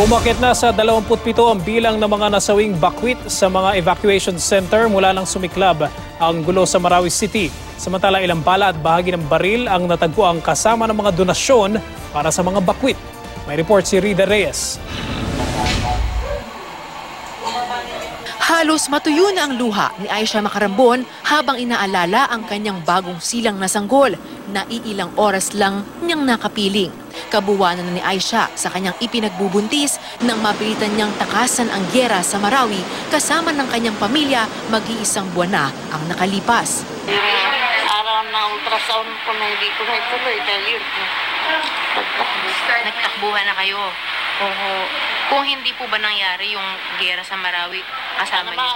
Umakyat na sa 27 ang bilang ng mga nasawing bakwit sa mga evacuation center mula nang sumiklab ang gulo sa Marawi City. Samantala ilang bala at bahagi ng baril ang natagpuan kasama ng mga donasyon para sa mga bakwit. May report si Rida Reyes. Halos matuyo na ang luha ni Aisha Macarambon habang inaalala ang kanyang bagong silang na sanggol na iilang oras lang niyang nakapiling. Kabuuan na ni Aisha sa kanyang ipinagbubuntis nang mapilitan niyang takasan ang gyera sa Marawi kasama ng kanyang pamilya mag-iisang buwan na ang nakalipas. Araw na ultrasound ko na hindi ko na ituloy dahil yun. Nagtakbuhan na kayo. Oo. Kung hindi po ba nangyari yung gyera sa Marawi kasama niyo?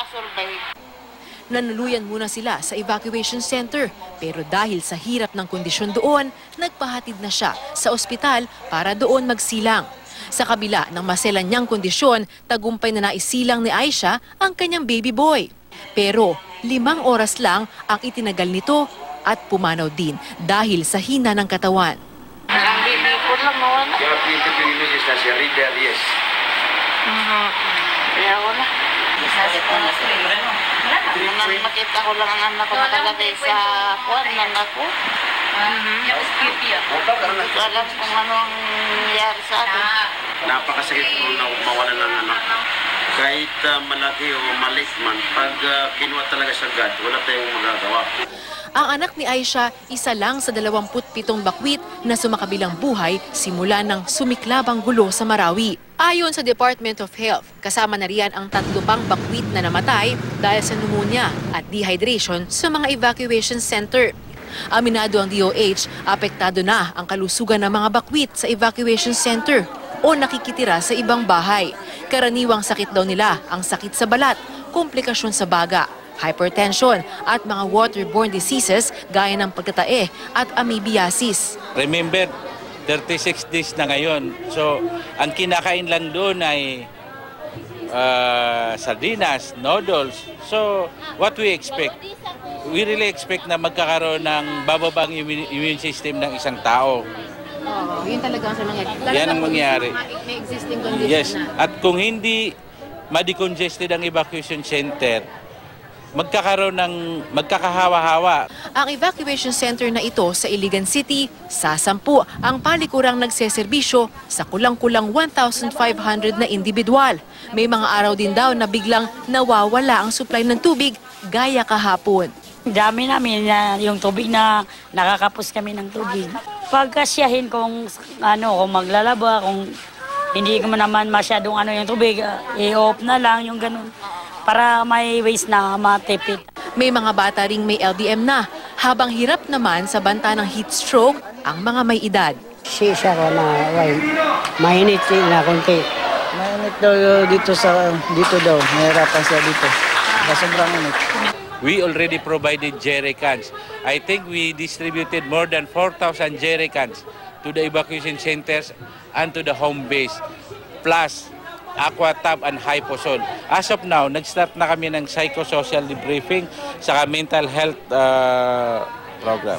Nanuluyan muna sila sa evacuation center pero dahil sa hirap ng kondisyon doon, nagpahatid na siya sa ospital para doon magsilang. Sa kabila ng maselan niyang kondisyon, tagumpay na naisilang ni Aisha ang kanyang baby boy. Pero 5 oras lang ang itinagal nito at pumanaw din dahil sa hina ng katawan. Ang baby ko lang nawala. Kaya pinipilinis is na si Rida Reyes. Kaya wala. Nang makita ko lang ang anak ko nakalagay sa kwan ng ako. Hindi ko alam kung ano ang nangyari sa akin. Napakasakit po na mawalan ng anak. Kahit malaki o maliit man, pag kinuha talaga sa God, wala tayong magagawa. Ang anak ni Aisha, isa lang sa 27 bakwit na sumakabilang buhay simula ng sumiklab ang gulo sa Marawi. Ayon sa Department of Health, kasama na riyan ang 3 pang bakwit na namatay dahil sa pneumonia at dehydration sa mga evacuation center. Aminado ang DOH, apektado na ang kalusugan ng mga bakwit sa evacuation center o nakikitira sa ibang bahay. Karaniwang sakit daw nila ang sakit sa balat, komplikasyon sa baga, hypertension at mga waterborne diseases gaya ng pagtatae at amoebiasis. Remember, 36 days na ngayon. So, ang kinakain lang doon ay sardinas, noodles. So, what we expect? We really expect na magkakaroon ng bababang immune system ng isang tao. Yun talaga ang mangyari. Yan ang mangyari. May existing condition yes. At kung hindi ma-decongested ang evacuation center, magkakaroon ng magkakahawa-hawa. Ang evacuation center na ito sa Iligan City, sa 10 ang palikurang nagseserbisyo sa kulang-kulang 1,500 na individual. May mga araw din daw na biglang nawawala ang supply ng tubig gaya kahapon. Dami namin na yung tubig na nakakapos kami ng tubig. Pagkasyahin kung kung maglalaba, kung hindi ko naman masyadong yung tubig, i-off na lang yung ganun. Para may ways na matipid. May mga bata ring may LDM na, habang hirap naman sa banta ng heat stroke ang mga may edad. Siya ko na mainit na konti. Mainit daw dito daw, nahirapan siya dito. Sobrang init. We already provided jerry cans. I think we distributed more than 4,000 jerry cans to the evacuation centers and to the home base. Plus, Aquatab and Hyposol. As of now, nag-start na kami ng psychosocial debriefing sa mental health program.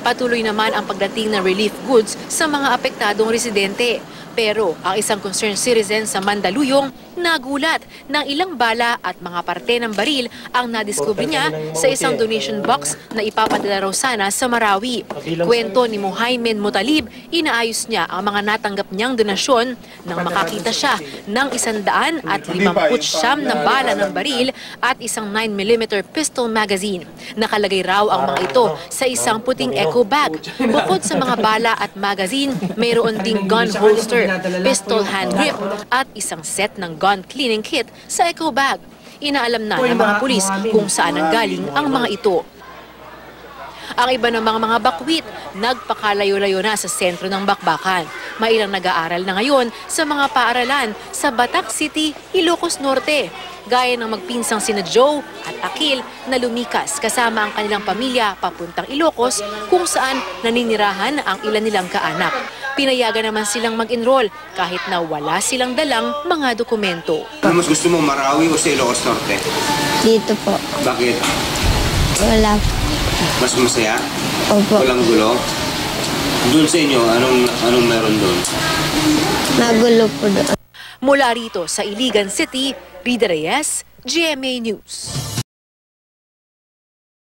Patuloy naman ang pagdating ng relief goods sa mga apektadong residente. Pero ang isang concerned citizen sa Mandaluyong nagulat ng ilang bala at mga parte ng baril ang nadiskubre niya sa isang donation box na ipapadala raw sana sa Marawi. Kwento ni Muhaymin Mutalib, inaayos niya ang mga natanggap niyang donasyon nang makakita siya ng 159 na bala ng baril at isang 9mm pistol magazine. Nakalagay raw ang mga ito sa isang puting eco bag. Bukod sa mga bala at magazine, mayroon ding gun holster, pistol hand grip at isang set ng gun cleaning kit sa eco bag. Inaalam na ng mga pulis kung saan nanggaling ang mga ito. Ang iba namang mga bakwit, nagpakalayo-layo na sa sentro ng bakbakan. May ilang nag-aaral na ngayon sa mga paaralan sa Batac City, Ilocos Norte. Gaya ng magpinsang sina Joe at Akil na lumikas kasama ang kanilang pamilya papuntang Ilocos kung saan naninirahan ang ilan nilang kaanak. Pinayagan naman silang mag-enroll kahit na wala silang dalang mga dokumento. Mas gusto mo Marawi o sa Ilocos Norte? Dito po. Bakit? Wala. Mas masaya? Opo. Walang gulo? Doon sa inyo, anong meron doon? Magulo po doon. Mula rito sa Iligan City, Rida Reyes, GMA News.